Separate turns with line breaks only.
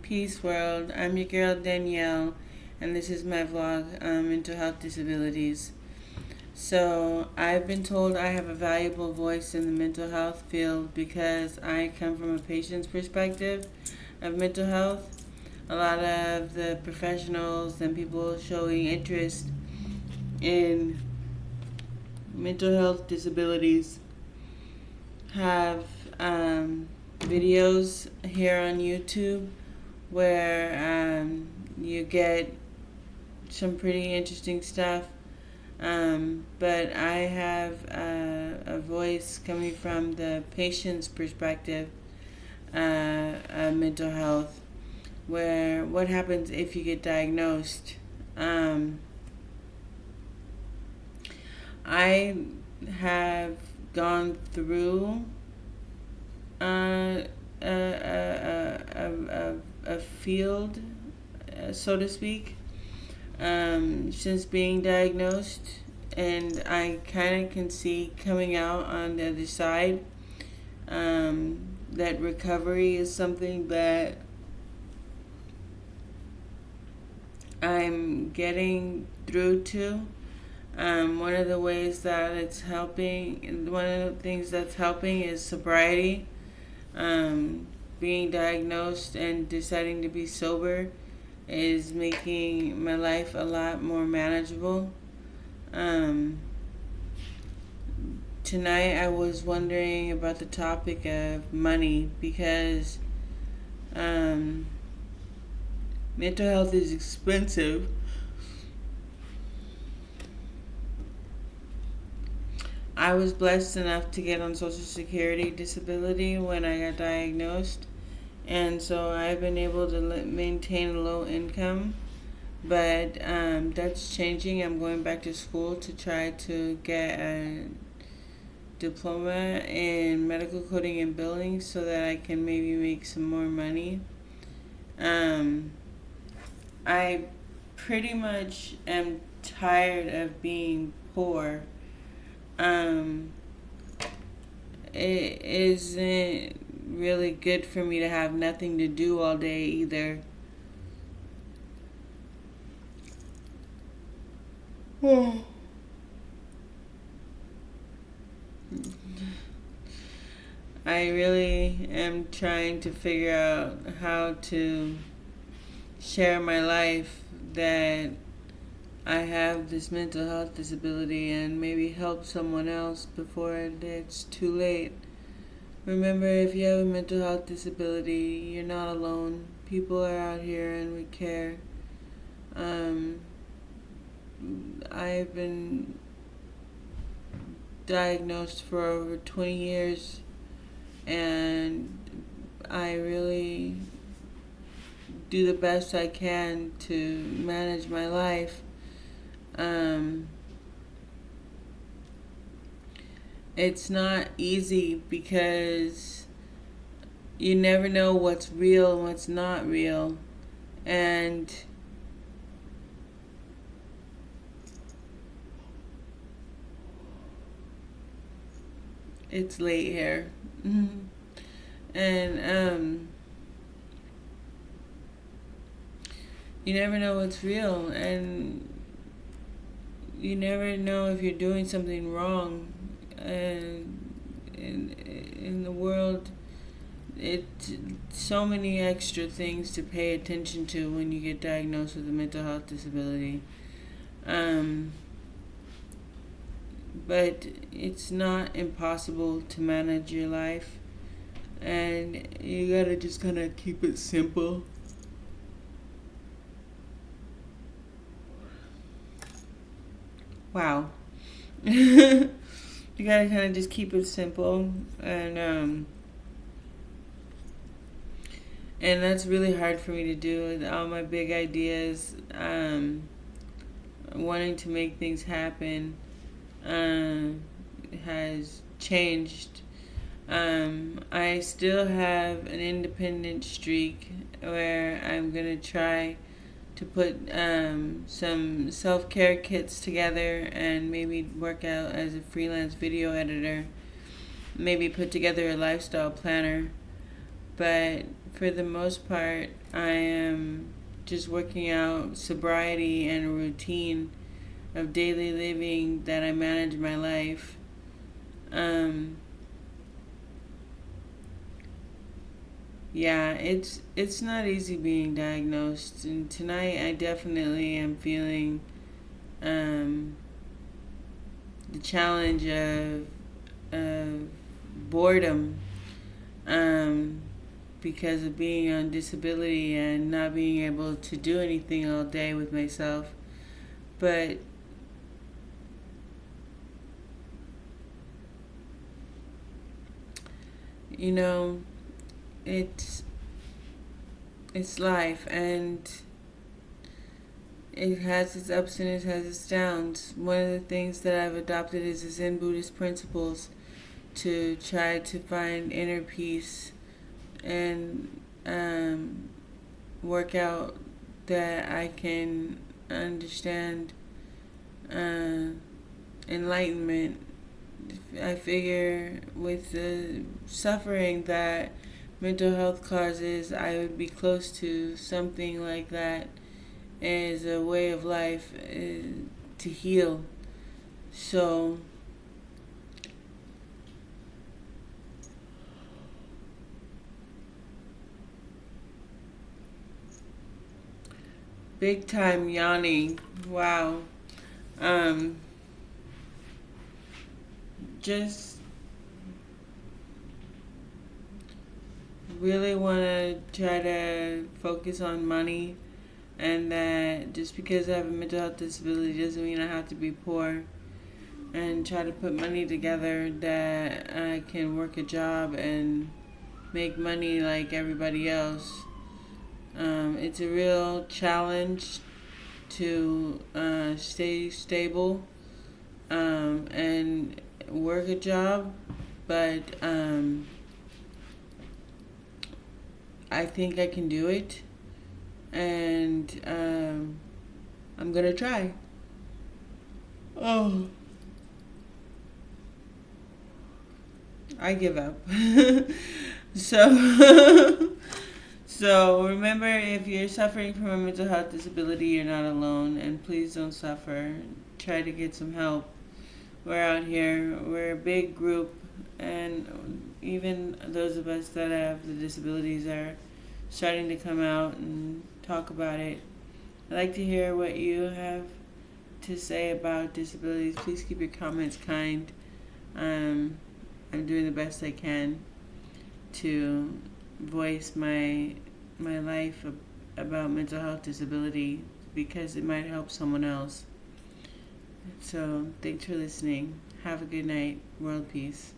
Peace world. I'm your girl Danielle, and this is my vlog, Mental Health Disabilities. So I've been told I have a valuable voice in the mental health field because I come from a patient's perspective of mental health. A lot of the professionals and people showing interest in mental health disabilities have videos here on YouTube where you get some pretty interesting stuff. But I have a voice coming from the patient's perspective of mental health, where what happens if you get diagnosed. I have gone through a field, so to speak, since being diagnosed, and I kind of can see coming out on the other side. That recovery is something that I'm getting through to. One of the ways that it's helping, one of the things that's helping is sobriety. Being diagnosed and deciding to be sober is making my life a lot more manageable. Tonight I was wondering about the topic of money because mental health is expensive. I was blessed enough to get on Social Security disability when I got diagnosed, and so I've been able to maintain a low income, but that's changing. I'm going back to school to try to get a diploma in medical coding and billing so that I can maybe make some more money. I pretty much am tired of being poor. It isn't really good for me to have nothing to do all day either. I really am trying to figure out how to share my life that I have this mental health disability and maybe help someone else before it's too late. Remember, if you have a mental health disability, you're not alone. People are out here and we care. I've been diagnosed for over 20 years and I really do the best I can to manage my life. It's not easy because you never know what's real and what's not real. And it's late here. And you never know what's real, and you never know if you're doing something wrong. And in the world, it's so many extra things to pay attention to when you get diagnosed with a mental health disability. But it's not impossible to manage your life, and you gotta just kind of keep it simple. Wow. You gotta kind of just keep it simple, and that's really hard for me to do with all my big ideas. Wanting to make things happen has changed. I still have an independent streak where I'm gonna try to put some self-care kits together and maybe work out as a freelance video editor. Maybe put together a lifestyle planner. But for the most part, I am just working out sobriety and a routine of daily living that I manage my life. Um, yeah, it's not easy being diagnosed, and tonight I definitely am feeling um, the challenge of boredom, um, because of being on disability and not being able to do anything all day with myself. But you know, it's it's life, and it has its ups and it has its downs. One of the things that I've adopted is the Zen Buddhist principles to try to find inner peace and work out that I can understand uh, enlightenment. I figure with the suffering that mental health causes, I would be close to something like that as a way of life to heal. So, big time yawning. Wow. Um, just really want to try to focus on money, and that just because I have a mental health disability doesn't mean I have to be poor, and try to put money together that I can work a job and make money like everybody else. It's a real challenge to stay stable and work a job, but I think I can do it, and I'm gonna try. Oh, I give up. So, so remember, if you're suffering from a mental health disability, you're not alone, and please don't suffer. Try to get some help. We're out here. We're a big group, and even those of us that have the disabilities are starting to come out and talk about it. I'd like to hear what you have to say about disabilities. Please keep your comments kind. I'm doing the best I can to voice my life about mental health disability because it might help someone else. So thanks for listening. Have a good night. World peace.